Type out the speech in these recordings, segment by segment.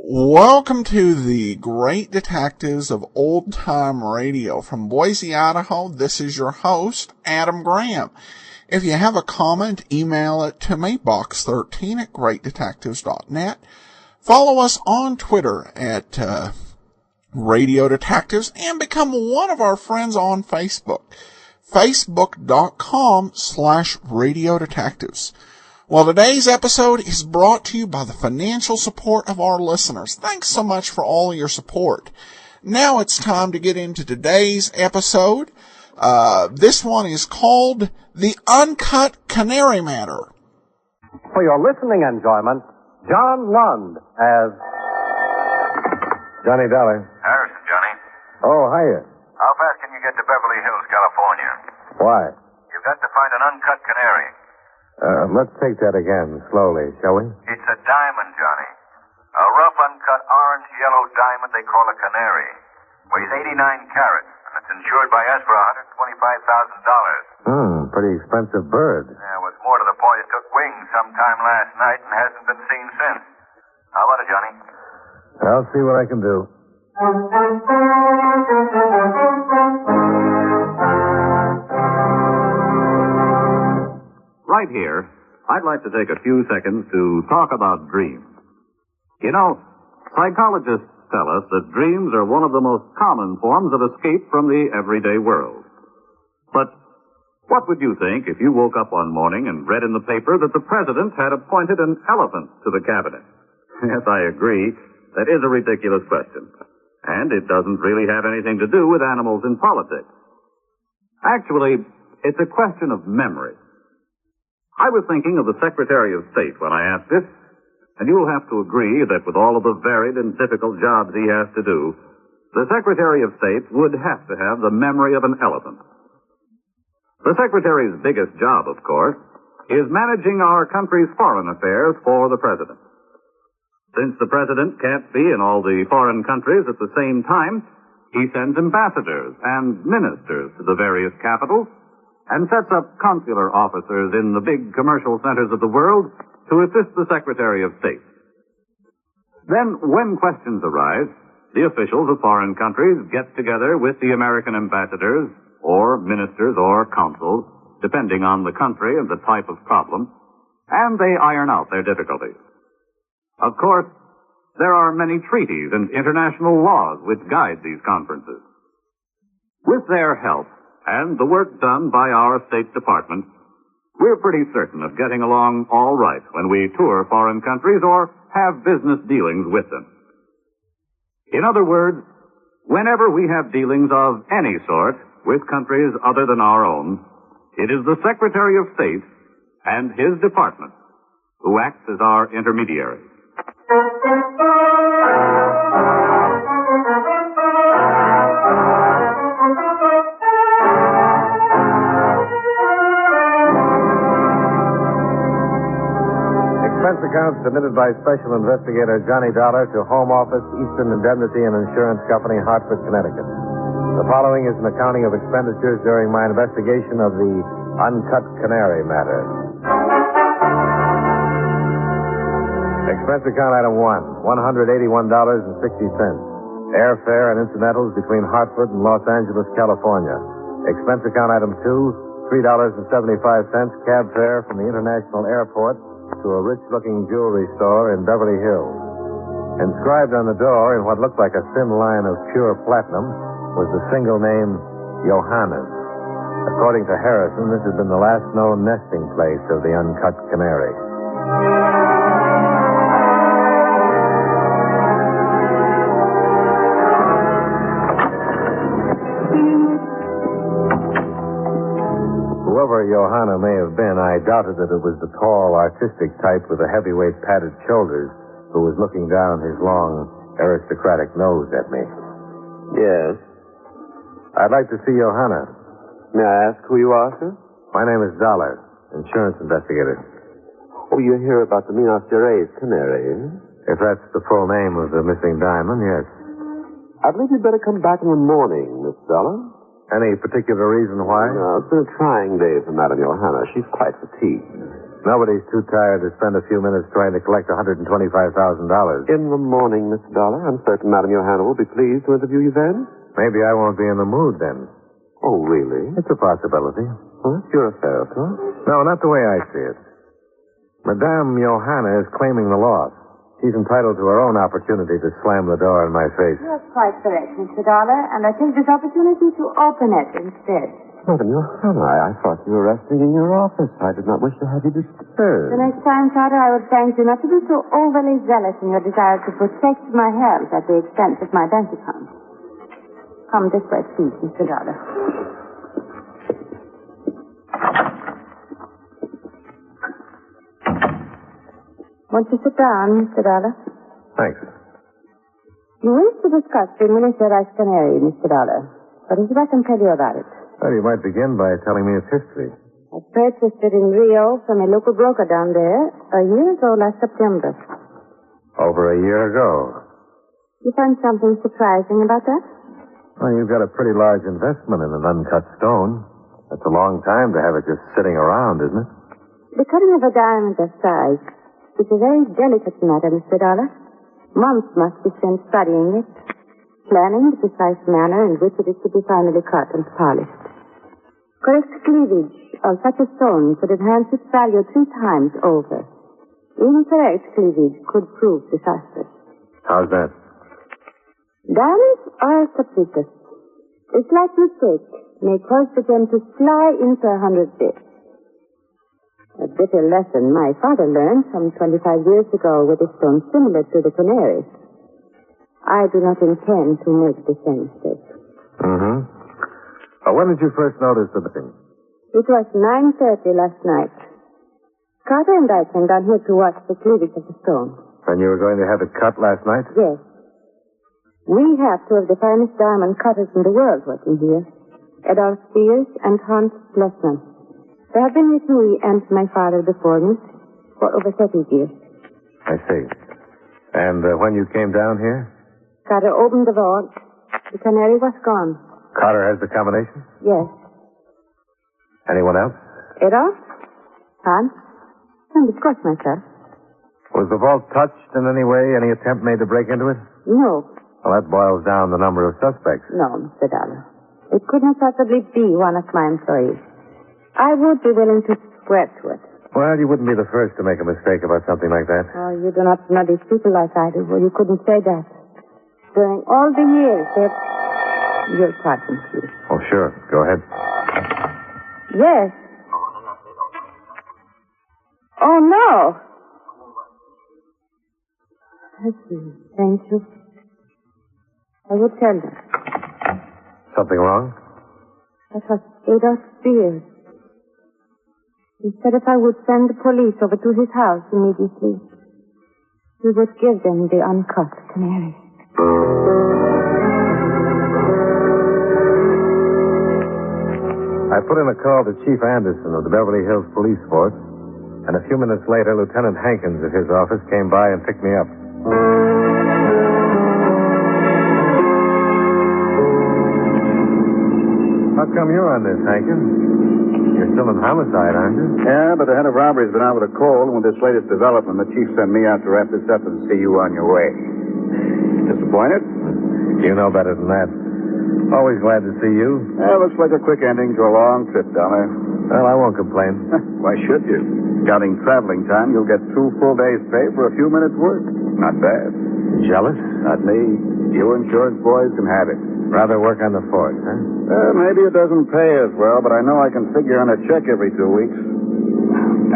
Welcome to the Great Detectives of Old Time Radio. From Boise, Idaho, this is your host, Adam Graham. If you have a comment, email it to me, box13@greatdetectives.net. Follow us on Twitter at Radio Detectives and become one of our friends on Facebook, facebook.com/Radio Detectives. Well, today's episode is brought to you by the financial support of our listeners. Thanks so much for all your support. Now it's time to get into today's episode. This one is called The Uncut Canary Matter. For your listening enjoyment, John Lund as Johnny Dollar. Harrison, Johnny. Oh, hiya. How fast can you get to Beverly Hills, California? Why? You've got to find an uncut canary. Let's take that again, slowly, shall we? It's a diamond, Johnny. A rough, uncut, orange-yellow diamond they call a canary. Weighs 89 carats, and it's insured by us for $125,000. Pretty expensive bird. Yeah, what's more to the point, it took wings sometime last night and hasn't been seen since. How about it, Johnny? I'll see what I can do. Right here, I'd like to take a few seconds to talk about dreams. You know, psychologists tell us that dreams are one of the most common forms of escape from the everyday world. But what would you think if you woke up one morning and read in the paper that the president had appointed an elephant to the cabinet? Yes, I agree. That is a ridiculous question. And it doesn't really have anything to do with animals in politics. Actually, it's a question of memory. I was thinking of the Secretary of State when I asked this, and you'll have to agree that with all of the varied and difficult jobs he has to do, the Secretary of State would have to have the memory of an elephant. The Secretary's biggest job, of course, is managing our country's foreign affairs for the President. Since the President can't be in all the foreign countries at the same time, he sends ambassadors and ministers to the various capitals and sets up consular officers in the big commercial centers of the world to assist the Secretary of State. Then, when questions arise, the officials of foreign countries get together with the American ambassadors, or ministers, or consuls, depending on the country and the type of problem, and they iron out their difficulties. Of course, there are many treaties and international laws which guide these conferences. With their help, and the work done by our State Department, we're pretty certain of getting along all right when we tour foreign countries or have business dealings with them. In other words, whenever we have dealings of any sort with countries other than our own, it is the Secretary of State and his department who acts as our intermediary. Expense account submitted by Special Investigator Johnny Dollar to Home Office, Eastern Indemnity and Insurance Company, Hartford, Connecticut. The following is an accounting of expenditures during my investigation of the Uncut Canary matter. Expense account item 1, $181.60. Airfare and incidentals between Hartford and Los Angeles, California. Expense account item 2, $3.75. Cab fare from the International Airport to a rich-looking jewelry store in Beverly Hills. Inscribed on the door in what looked like a thin line of pure platinum was the single name, Johannes. According to Harrison, this has been the last known nesting place of the Uncut Canary. Whoever Johanna may have been, I doubted that it was the tall, artistic type with the heavyweight padded shoulders who was looking down his long, aristocratic nose at me. Yes. I'd like to see Johanna. May I ask who you are, sir? My name is Dollar, insurance investigator. Oh, you're here about the Minas Gerais Canary, eh? If that's the full name of the missing diamond, yes. I believe you'd better come back in the morning, Miss Dollar. Any particular reason why? No, it's been a trying day for Madame Johanna. She's quite fatigued. Nobody's too tired to spend a few minutes trying to collect $125,000. In the morning, Miss Dollar. I'm certain Madame Johanna will be pleased to interview you then. Maybe I won't be in the mood then. Oh, really? It's a possibility. Well, that's your affair, of course. No, not the way I see it. Madame Johanna is claiming the loss. She's entitled to her own opportunity to slam the door in my face. You're quite correct, Mr. Dollar, and I take this opportunity to open it instead. Madame Johanna, I thought you were resting in your office. I did not wish to have you disturbed. The next time, Carter, I would thank you not to be so overly zealous in your desire to protect my health at the expense of my bank account. Come this way, please, Mr. Dollar. Won't you sit down, Mr. Dollar? Thanks. You wish to discuss the Minas Gerais Canary, Mr. Dollar. What is it I can tell you about it? Well, you might begin by telling me its history. I purchased it in Rio from a local broker down there a year ago last September. Over a year ago. You find something surprising about that? Well, you've got a pretty large investment in an uncut stone. That's a long time to have it just sitting around, isn't it? The cutting of a diamond of size is a very delicate matter, Mr. Dollar. Months must be spent studying it, planning the precise manner in which it is to be finally cut and polished. Correct cleavage of such a stone could enhance its value 3 times over. Incorrect cleavage could prove disastrous. How's that? Diamonds are capricious. A slight mistake may cause the gem to fly into 100 bits. A bitter lesson my father learned some 25 years ago with a stone similar to the Canary. I do not intend to make the same mistake. Mm-hmm. When did you first notice the thing? It was 9:30 last night. Carter and I came down here to watch the cleavage of the stone. And you were going to have it cut last night? Yes. We have 2 of the finest diamond cutters in the world working here. Adolf Spears and Hans Schlossman. They have been with me and my father before me for over 30 years. I see. And when you came down here? Carter opened the vault. The Canary was gone. Carter has the combination? Yes. Anyone else? Adolf? Hans? And of course myself. Was the vault touched in any way? Any attempt made to break into it? No. Well, that boils down the number of suspects. No, Mr. Dollar. It couldn't possibly be one of my employees. I would be willing to swear to it. Well, you wouldn't be the first to make a mistake about something like that. Oh, you do not know these people like I do. Well, you couldn't say that. During all the years that... Your pardon, please. Oh, sure. Go ahead. Yes. Oh, no. I see. Thank you. I will tell them. Something wrong? That was Adolf Spears. He said if I would send the police over to his house immediately, he would give them the uncut Canary. I put in a call to Chief Anderson of the Beverly Hills Police Force, and a few minutes later, Lieutenant Hankins at his office came by and picked me up. How come you're on this, Hankins? You're still in homicide, aren't you? Yeah, but the head of robbery's been out with a cold, and with this latest development, the chief sent me out to wrap this up and see you on your way. Disappointed? You know better than that. Always glad to see you. Yeah, looks like a quick ending to a long trip, Dollar. Well, I won't complain. Why should you? Counting traveling time, you'll get 2 full days' pay for a few minutes' work. Not bad. Jealous? Not me. You insurance boys can have it. Rather work on the force, huh? Maybe it doesn't pay as well, but I know I can figure on a check every 2 weeks.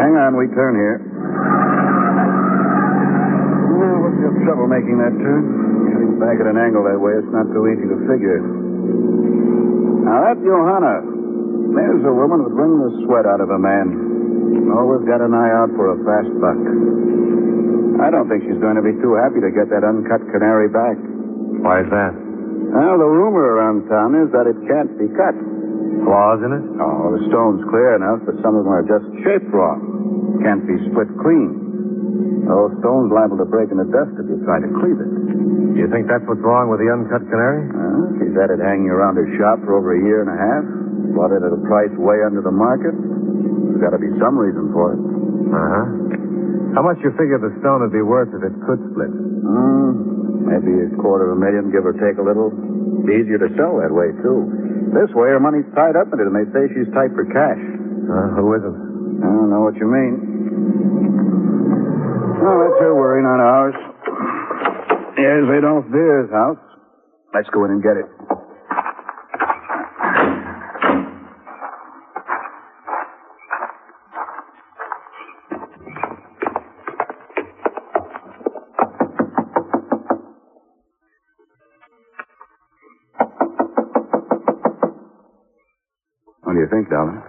Hang on, we turn here. What's your trouble making that turn? Getting back at an angle that way, it's not too easy to figure. Now, that's Johanna. There's a woman who'd wring the sweat out of a man. Always got an eye out for a fast buck. I don't think she's going to be too happy to get that uncut Canary back. Why is that? Well, the rumor around town is that it can't be cut. Flaws in it? Oh, the stone's clear enough, but some of them are just shaped wrong. Can't be split clean. Those stone's liable to break in the dust if you try to cleave it. You think that's what's wrong with the uncut Canary? She's had it hanging around her shop for over a year and a half. Bought it at a price way under the market. There's got to be some reason for it. Uh-huh. How much you figure the stone would be worth if it could split? Maybe $250,000, give or take a little. Be easier to sell that way, too. This way, her money's tied up in it, and they say she's tight for cash. Who isn't? I don't know what you mean. Well, that's her worry, not ours. Here's Adolph Beer's house. Let's go in and get it. What do you think, Dollar?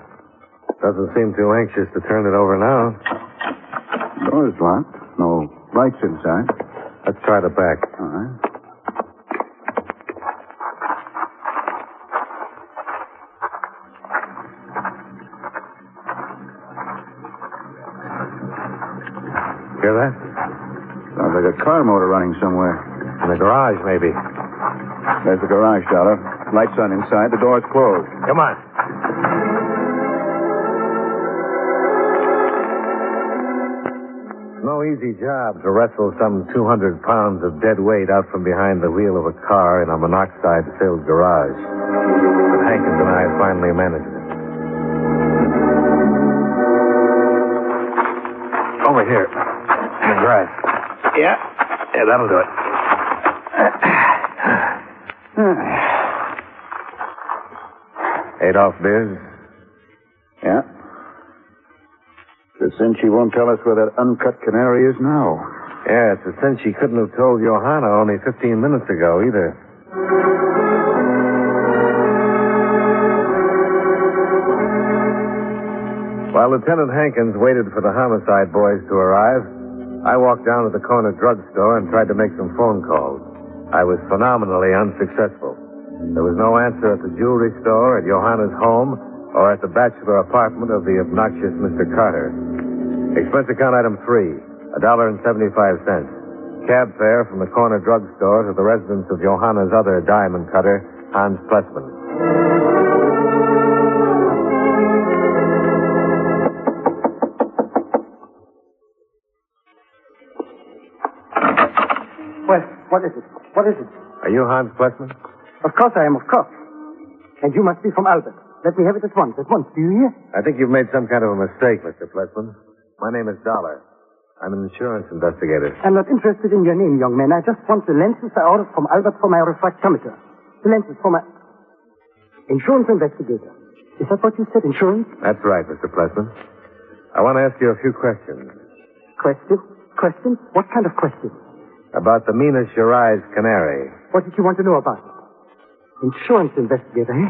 Doesn't seem too anxious to turn it over now. Door's locked. No lights inside. Let's try the back. All right. Hear that? Sounds like a car motor running somewhere. In the garage, maybe. There's the garage, Dollar. Lights on inside. The door's closed. Come on. No easy job to wrestle some 200 pounds of dead weight out from behind the wheel of a car in a monoxide-filled garage. But Hankins and I finally managed it. Over here. In the grass. Yeah, that'll do it. Adolph Beers? Yeah? It's a sin she won't tell us where that uncut Canary is now. Yeah, it's a sin she couldn't have told Johanna only 15 minutes ago, either. While Lieutenant Hankins waited for the homicide boys to arrive, I walked down to the corner drugstore and tried to make some phone calls. I was phenomenally unsuccessful. There was no answer at the jewelry store, at Johanna's home, or at the bachelor apartment of the obnoxious Mr. Carter. Expense account item 3, $1.75. Cab fare from the corner drugstore to the residence of Johanna's other diamond cutter, Hans Plessman. Well, what is it? What is it? Are you Hans Plessman? Of course I am, of course. And you must be from Albert. Let me have it at once. Do you hear? I think you've made some kind of a mistake, Mr. Plessman. My name is Dollar. I'm an insurance investigator. I'm not interested in your name, young man. I just want the lenses I ordered from Albert for my refractometer. The lenses for my... Insurance investigator. Is that what you said, insurance? That's right, Mr. Plessman. I want to ask you a few questions. Questions? Questions? What kind of questions? About the Mina Shirais Canary. What did you want to know about it? Insurance investigator, eh?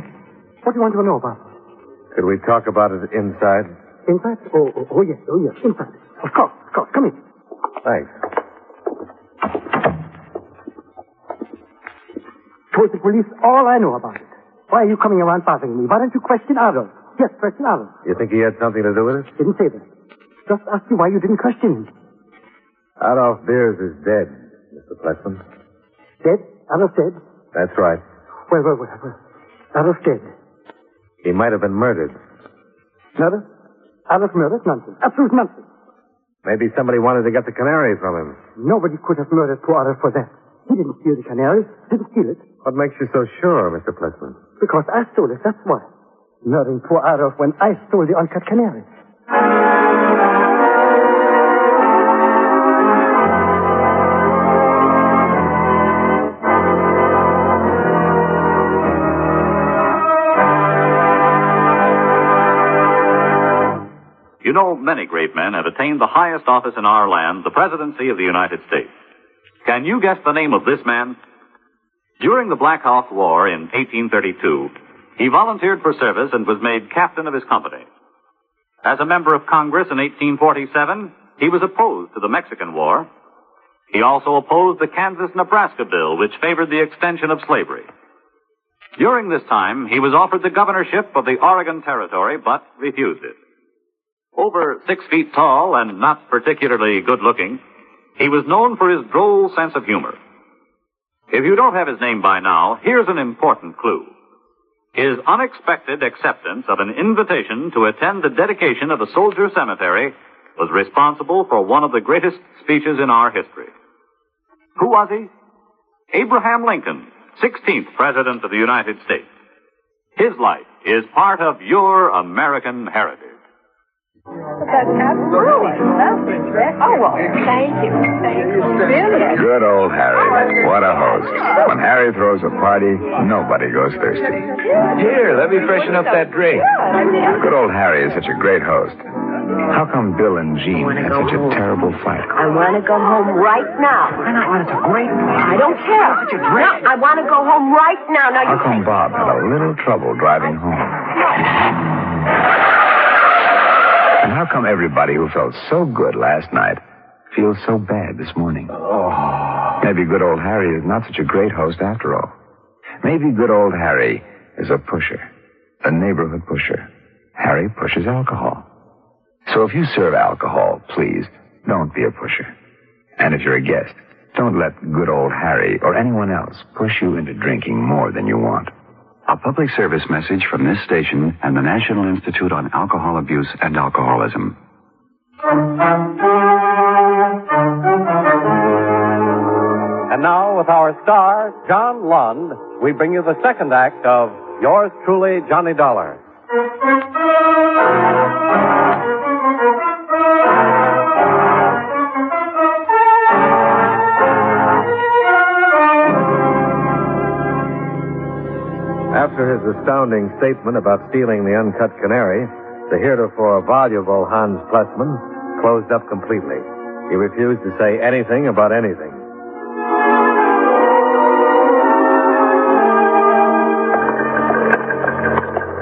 What do you want to know about it? Could we talk about it inside? Inside? Oh, yes, inside. Of course. Come in. Thanks. Told the police all I know about it. Why are you coming around bothering me? Why don't you question Adolf? Yes, question Adolf. You think he had something to do with it? Didn't say that. Just asked you why you didn't question him. Adolf Beers is dead, Mr. Plessman. Dead? Adolf dead? That's right. Well. Adolf dead. He might have been murdered. Murder? Adolf murdered? Nonsense. Absolute nonsense. Maybe somebody wanted to get the canary from him. Nobody could have murdered poor Adolf for that. He didn't steal the canary. Didn't steal it. What makes you so sure, Mr. Plessman? Because I stole it, that's why. Murdering poor Adolf when I stole the uncut canary. You know, many great men have attained the highest office in our land, the presidency of the United States. Can you guess the name of this man? During the Black Hawk War in 1832, he volunteered for service and was made captain of his company. As a member of Congress in 1847, he was opposed to the Mexican War He also opposed the Kansas-Nebraska bill, which favored the extension of slavery. During this time, he was offered the governorship of the Oregon Territory, but refused it. Over 6 feet tall and not particularly good-looking, he was known for his droll sense of humor. If you don't have his name by now, here's an important clue. His unexpected acceptance of an invitation to attend the dedication of a soldier cemetery was responsible for one of the greatest speeches in our history. Who was he? Abraham Lincoln, 16th President of the United States. His life is part of your American heritage. That's absolutely lovely. Oh, well, thank you. Thank you. Brilliant. Good old Harry. What a host. When Harry throws a party, nobody goes thirsty. Here, let me freshen up that drink. Good old Harry is such a great host. How come Bill and Jean had such a terrible fight? I want to go home right now. Why not? When it's a great party. I don't care. Such a drink. No, I want to go home right now. Now, How come Bob had a little trouble driving home? And how come everybody who felt so good last night feels so bad this morning? Maybe good old Harry is not such a great host after all. Maybe good old Harry is a pusher, a neighborhood pusher. Harry pushes alcohol. So if you serve alcohol, please, don't be a pusher. And if you're a guest, don't let good old Harry or anyone else push you into drinking more than you want. A public service message from this station and the National Institute on Alcohol Abuse and Alcoholism. And now, with our star, John Lund, we bring you the second act of Yours Truly, Johnny Dollar. After his astounding statement about stealing the Uncut Canary, the heretofore voluble Hans Plessman closed up completely. He refused to say anything about anything.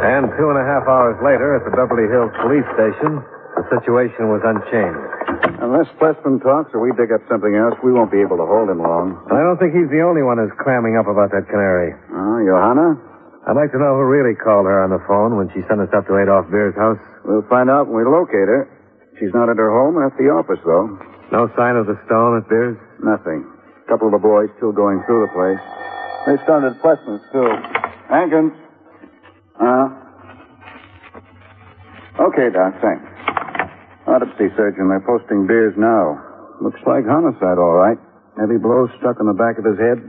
And 2.5 hours later, at the Beverly Hills police station, the situation was unchanged. Unless Plessman talks or we dig up something else, we won't be able to hold him long. I don't think he's the only one who's clamming up about that canary. Johanna? I'd like to know who really called her on the phone when she sent us up to Adolph Beer's house. We'll find out when we locate her. She's not at her home or at the office, though. No sign of the stone at Beer's? Nothing. A couple of the boys still going through the place. They started at Plessman's, too. Hankins? Okay, Doc, thanks. Autopsy surgeon, they're posting Beers now. Looks like homicide, all right. Heavy blows struck on the back of his head.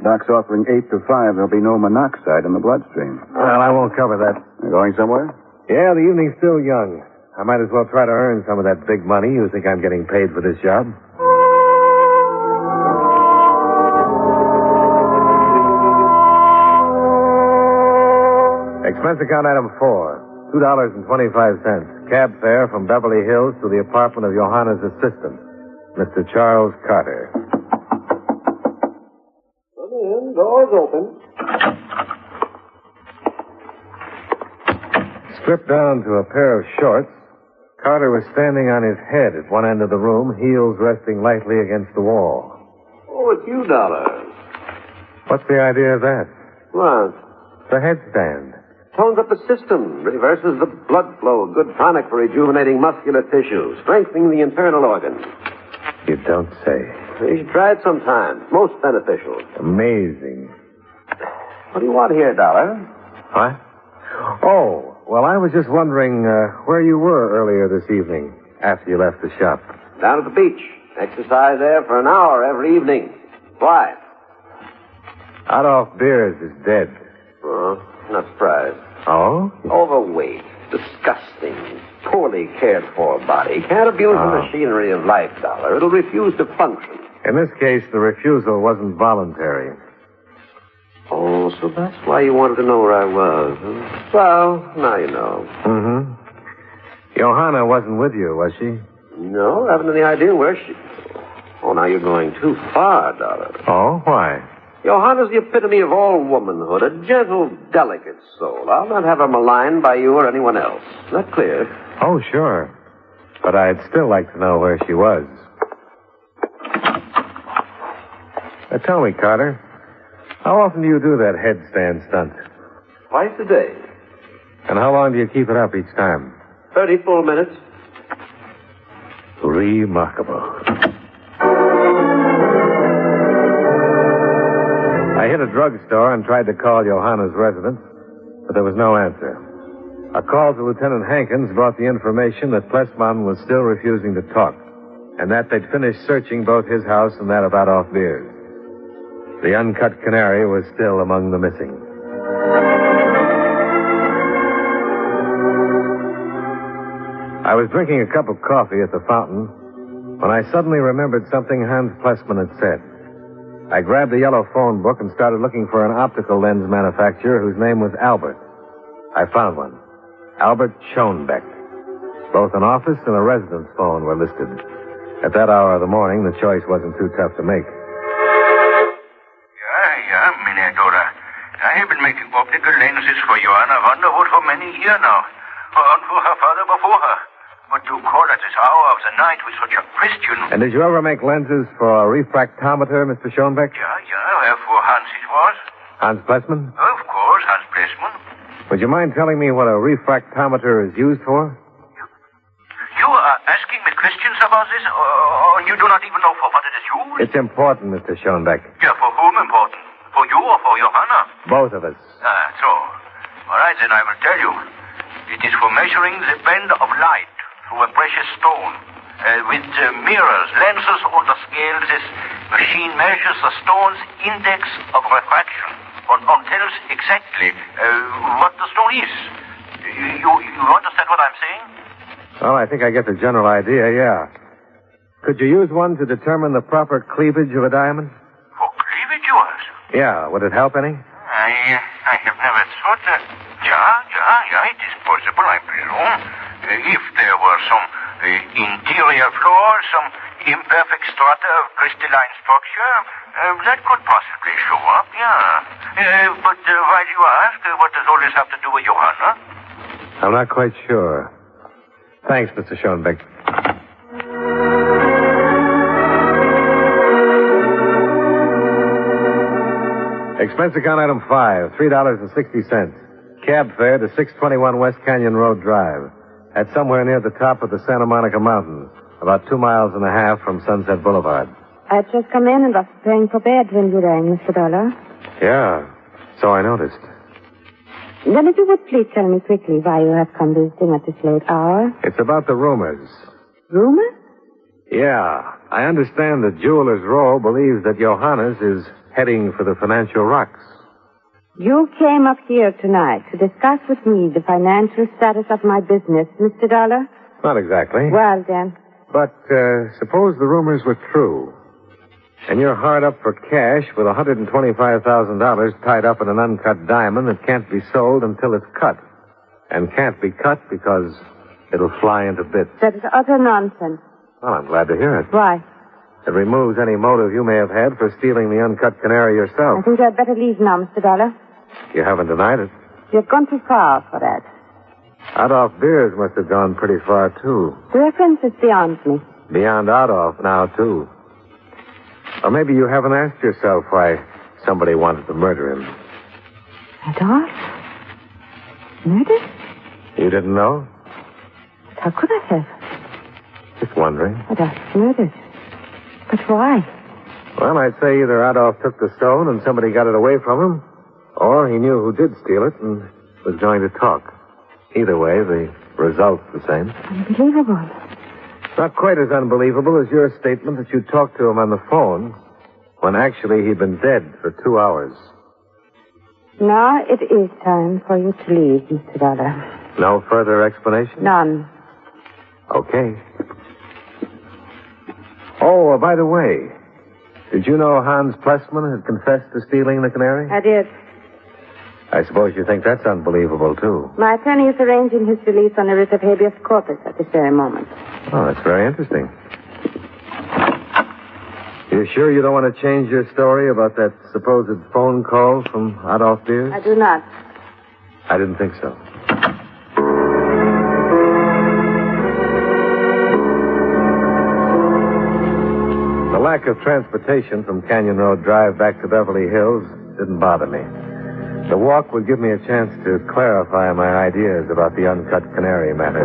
Doc's offering 8 to 5. There'll be no monoxide in the bloodstream. Well, I won't cover that. You going somewhere? Yeah, the evening's still young. I might as well try to earn some of that big money. You think I'm getting paid for this job? Expense account item 4, $2.25. Cab fare from Beverly Hills to the apartment of Johanna's assistant, Mr. Charles Carter. Come in. Door's open. Stripped down to a pair of shorts, Carter was standing on his head at one end of the room, heels resting lightly against the wall. Oh, it's you, Dollar. What's the idea of that? What? The headstand. Tones up the system, reverses the blood flow, good tonic for rejuvenating muscular tissue, strengthening the internal organs. You don't say. You should try it sometime. Most beneficial. Amazing. What do you want here, Dollar? What? Oh, well, I was just wondering where you were earlier this evening after you left the shop. Down at the beach. Exercise there for an hour every evening. Why? Adolph Beers is dead. Oh, not surprised. Oh? Overweight. Disgusting. Poorly cared for body. Can't abuse the machinery of life, Dollar. It'll refuse to function. In this case, the refusal wasn't voluntary. Oh, so that's why you wanted to know where I was, huh? Well, now you know. Mm-hmm. Johanna wasn't with you, was she? No, I haven't any idea where she... Oh, now you're going too far, Dollar. Oh, why? Johanna's the epitome of all womanhood, a gentle, delicate soul. I'll not have her maligned by you or anyone else. Is that clear? Oh, sure. But I'd still like to know where she was. Tell me, Carter, how often do you do that headstand stunt? Twice a day. And how long do you keep it up each time? 30 full minutes. Remarkable. I hit a drugstore and tried to call Johanna's residence, but there was no answer. A call to Lieutenant Hankins brought the information that Plessman was still refusing to talk, and that they'd finished searching both his house and that of Adolf Beers. The Uncut Canary was still among the missing. I was drinking a cup of coffee at the fountain when I suddenly remembered something Hans Plessman had said. I grabbed the yellow phone book and started looking for an optical lens manufacturer whose name was Albert. I found one. Albert Schoenbeck. Both an office and a residence phone were listed. At that hour of the morning, the choice wasn't too tough to make. Yeah, Minadora. I have been making optical lenses for Johanna Vanderwood for many years now. And for her father before her. But to call at this hour of the night with such a question... And did you ever make lenses for a refractometer, Mr. Schoenbeck? Yeah, for Hans it was. Hans Plessman? Of course, Hans Plessman. Would you mind telling me what a refractometer is used for? You are asking me questions about this, or you do not even know for what it is used? It's important, Mr. Schoenbeck. Yeah, for whom important? For you or for Johanna? Both of us. So. All right, then I will tell you. It is for measuring the bend of light through a precious stone. With mirrors, lenses on the scale, this machine measures the stone's index of refraction and tells exactly what the stone is. You understand what I'm saying? Well, I think I get the general idea, yeah. Could you use one to determine the proper cleavage of a diamond? For cleavage, you ask? Yeah, would it help any? I have never thought that. Yeah, it is possible, I presume. If there were some interior flaw, some imperfect strata of crystalline structure, that could possibly show up, yeah. But while you ask, what does all this have to do with Johanna? I'm not quite sure. Thanks, Mr. Schoenbeck. Expense account item 5, $3.60. Cab fare to 621 West Canyon Road Drive. That's somewhere near the top of the Santa Monica Mountains, about 2.5 miles from Sunset Boulevard. I'd just come in and was preparing for bed when you rang, Mr. Dollar. Yeah, so I noticed. Then if you would please tell me quickly why you have come visiting at this late hour. It's about the rumors. Rumors? Yeah, I understand that Jeweler's Row believes that Johannes is heading for the financial rocks. You came up here tonight to discuss with me the financial status of my business, Mr. Dollar? Not exactly. Well, then. But suppose the rumors were true, and you're hard up for cash with $125,000 tied up in an uncut diamond that can't be sold until it's cut. And can't be cut because it'll fly into bits. That is utter nonsense. Well, I'm glad to hear it. Why? It removes any motive you may have had for stealing the uncut canary yourself. I think I'd better leave now, Mr. Dollar. You haven't denied it. You've gone too far for that. Adolf Beers must have gone pretty far, too. The reference is beyond me. Beyond Adolf now, too. Or maybe you haven't asked yourself why somebody wanted to murder him. Adolf? Murdered? You didn't know? How could I have? Just wondering. Adolf murdered. But why? Well, I'd say either Adolf took the stone and somebody got it away from him, or he knew who did steal it and was going to talk. Either way, the result's the same. Unbelievable. Not quite as unbelievable as your statement that you talked to him on the phone when actually he'd been dead for 2 hours. Now it is time for you to leave, Mr. Dollar. No further explanation? None. Okay. Oh, by the way, did you know Hans Plessman had confessed to stealing the canary? I did. I suppose you think that's unbelievable, too. My attorney is arranging his release on a writ of habeas corpus at this very moment. Oh, that's very interesting. You sure you don't want to change your story about that supposed phone call from Adolf Beers? I do not. I didn't think so. The lack of transportation from Canyon Road Drive back to Beverly Hills didn't bother me. The walk would give me a chance to clarify my ideas about the Uncut Canary matter.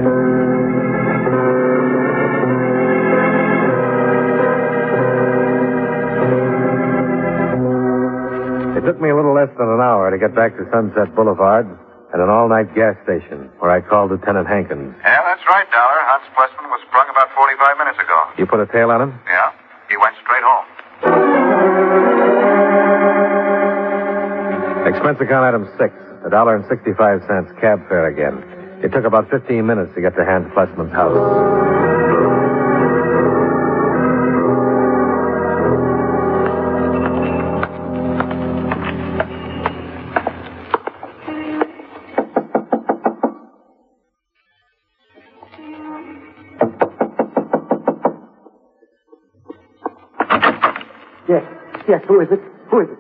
It took me a little less than an hour to get back to Sunset Boulevard and an all-night gas station where I called Lieutenant Hankins. Yeah, that's right, Dollar. Hans Plessman was sprung about 45 minutes ago. You put a tail on him? Yeah, he went straight home. Expense account item 6, $1.65 cab fare again. It took about 15 minutes to get to Hans Plessman's house. Yes, who is it? Who is it?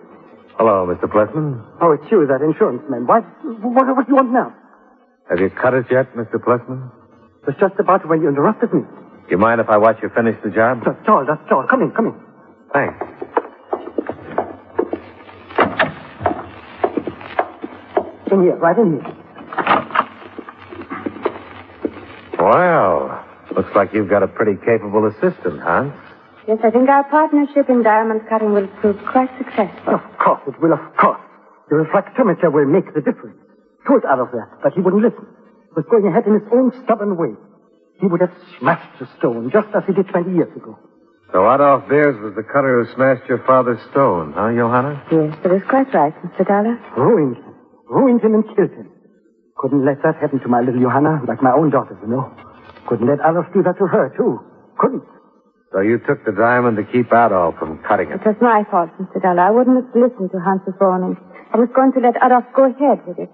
Hello, Mr. Plessman. Oh, it's you, that insurance man. What do you want now? Have you cut it yet, Mr. Plessman? It was just about when you interrupted me. You mind if I watch you finish the job? That's all. Come in. Thanks. In here, right in here. Well, looks like you've got a pretty capable assistant, Hans. Yes, I think our partnership in diamond cutting will prove quite successful. Of course it will, of course. The refractometer will make the difference. Told out of that, but he wouldn't listen. He was going ahead in his own stubborn way. He would have smashed the stone, just as he did 20 years ago. So Adolf Beers was the cutter who smashed your father's stone, huh, Johanna? Yes, that is quite right, Mr. Dollar. Ruined him and killed him. Couldn't let that happen to my little Johanna, like my own daughter, you know. Couldn't let Adolf do that to her, too. Couldn't. So you took the diamond to keep Adolf from cutting it? It was my fault, Mr. Dollar. I wouldn't have listened to Hans's warning. I was going to let Adolf go ahead with it.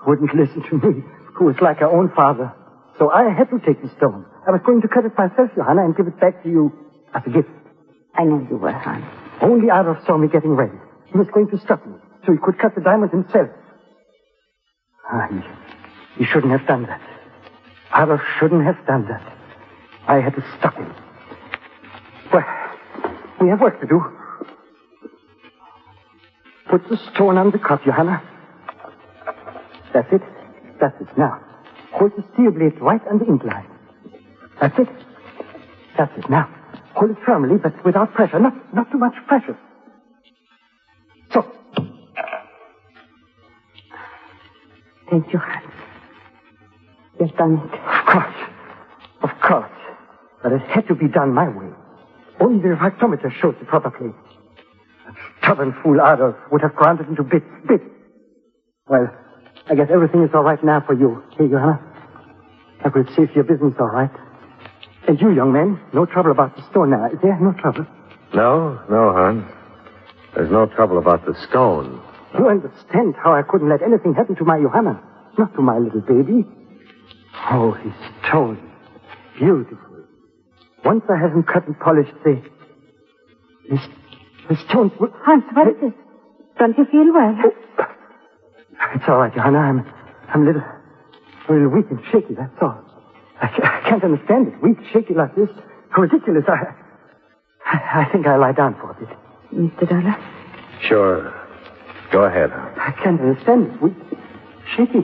Wouldn't listen to me, who was like her own father. So I had to take the stone. I was going to cut it myself, Johanna, and give it back to you as a gift. I know you were, Hans. Only Adolf saw me getting ready. He was going to stop me, so he could cut the diamond himself. He shouldn't have done that. Adolf shouldn't have done that. I had to stop him. Well, we have work to do. Put the stone on the cut, Johanna. That's it. Now, hold the steel blade right on the incline. That's it. Now, hold it firmly, but without pressure. Not too much pressure. So. Thank you, Hans. You've done it. Of course. But it had to be done my way. Only the refractometer showed the proper place. That stubborn fool Adolf would have ground it into bits. Well, I guess everything is all right now for you. Hey, Johanna? I will see if your business all right. And you, young man, no trouble about the stone now, is there? No trouble? No, Hans. There's no trouble about the stone. You understand how I couldn't let anything happen to my Johanna. Not to my little baby. Oh, his stone. Beautiful. Once I have him cut and polished, the stones will... Hans, what is it? Don't you feel well? Oh. It's all right, Johanna. I'm a little weak and shaky, that's all. I can't understand it. Weak, shaky like this. Ridiculous. I think I'll lie down for a bit. Mr. Dollar? Sure. Go ahead. I can't understand it. Weak, shaky.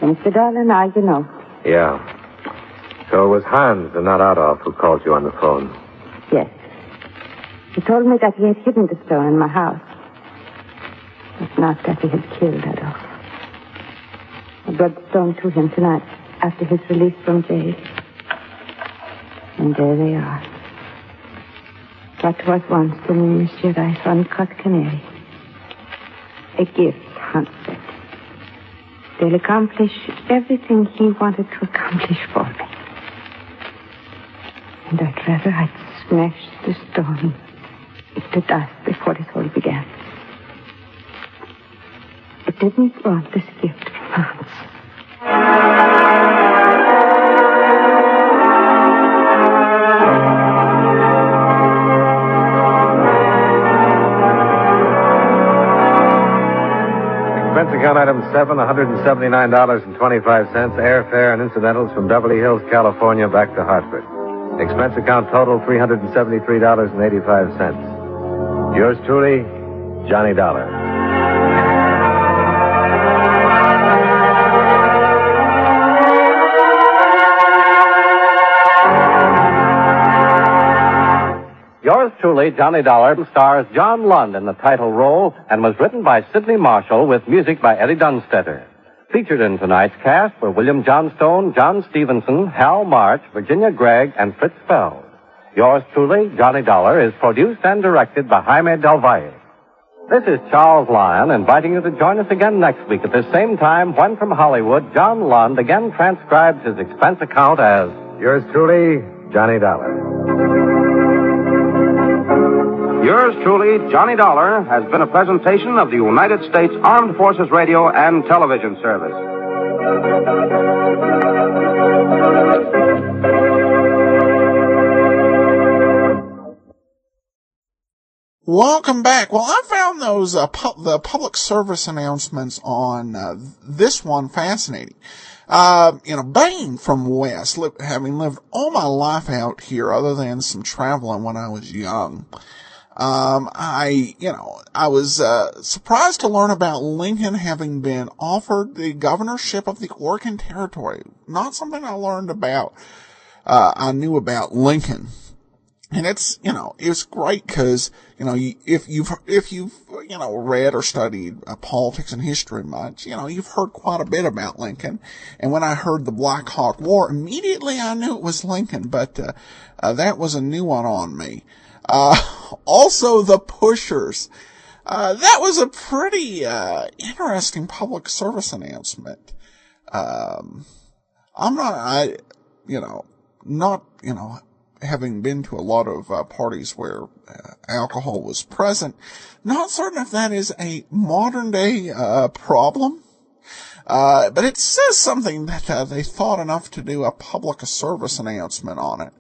Mr. Dollar, now you know. Yeah. So it was Hans and not Adolf who called you on the phone? Yes. He told me that he had hidden the stone in my house. But not that he had killed Adolf. I brought the stone to him tonight after his release from jail. And there they are. What was once to me, Monsieur Rice, Uncut Canary. A gift, Hans said. They'll accomplish everything he wanted to accomplish for me. And I'd rather I'd smashed the stone into dust before it all began. I didn't want this gift from Hans. Expense account item 7, $179.25, airfare and incidentals from Beverly Hills, California, back to Hartford. Expense account total $373.85. Yours truly, Johnny Dollar. Yours truly, Johnny Dollar, stars John Lund in the title role and was written by Sidney Marshall with music by Eddie Dunstetter. Featured in tonight's cast were William Johnstone, John Stevenson, Hal March, Virginia Gregg, and Fritz Feld. Yours truly, Johnny Dollar, is produced and directed by Jaime Del Valle. This is Charles Lyon inviting you to join us again next week at the same time when from Hollywood, John Lund again transcribes his expense account as... Yours truly, Johnny Dollar. Yours truly, Johnny Dollar, has been a presentation of the United States Armed Forces Radio and Television Service. Welcome back. Well, I found those the public service announcements on this one fascinating. Being from West, having lived all my life out here other than some traveling when I was young, I was surprised to learn about Lincoln having been offered the governorship of the Oregon Territory. Not something I learned about. I knew about Lincoln, and it's great because if you've read or studied politics and history much, you've heard quite a bit about Lincoln. And when I heard the Black Hawk War, immediately I knew it was Lincoln, but that was a new one on me. Also the Pushers. That was a pretty, interesting public service announcement. Having been to a lot of, parties where, alcohol was present, not certain if that is a modern day, problem. But it says something that, they thought enough to do a public service announcement on it.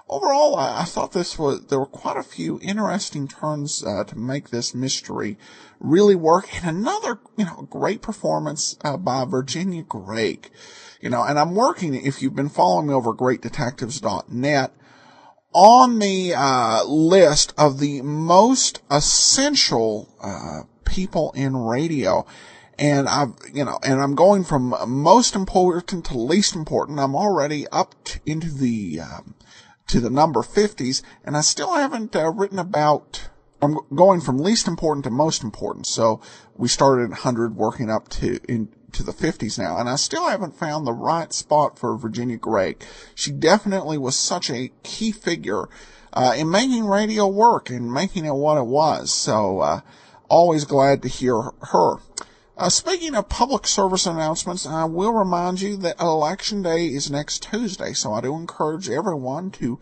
Overall, I thought there were quite a few interesting turns, to make this mystery really work. And another, great performance, by Virginia Gregg. And I'm working, if you've been following me over greatdetectives.net, on the, list of the most essential, people in radio. And I'm going from most important to least important. I'm already up into the, to the number 50s, and I still haven't written about, I'm going from least important to most important. So we started at 100, working up to the 50s now, and I still haven't found the right spot for Virginia Gregg. She definitely was such a key figure in making radio work and making it what it was. So always glad to hear her. Speaking of public service announcements, I will remind you that Election Day is next Tuesday, so I do encourage everyone to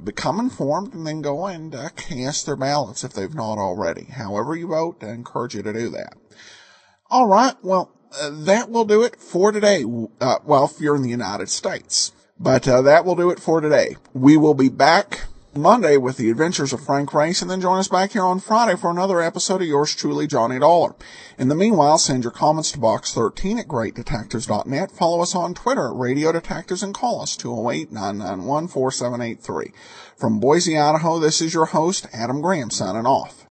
become informed and then go and cast their ballots if they've not already. However you vote, I encourage you to do that. All right, well, that will do it for today. If you're in the United States. But that will do it for today. We will be back Monday with the adventures of Frank Race, and then join us back here on Friday for another episode of yours truly, Johnny Dollar. In the meanwhile, send your comments to box 13 at greatdetectives.net. Follow us on Twitter at Radio Detectives and call us 208-991-4783. From Boise, Idaho, this is your host, Adam Graham, signing off.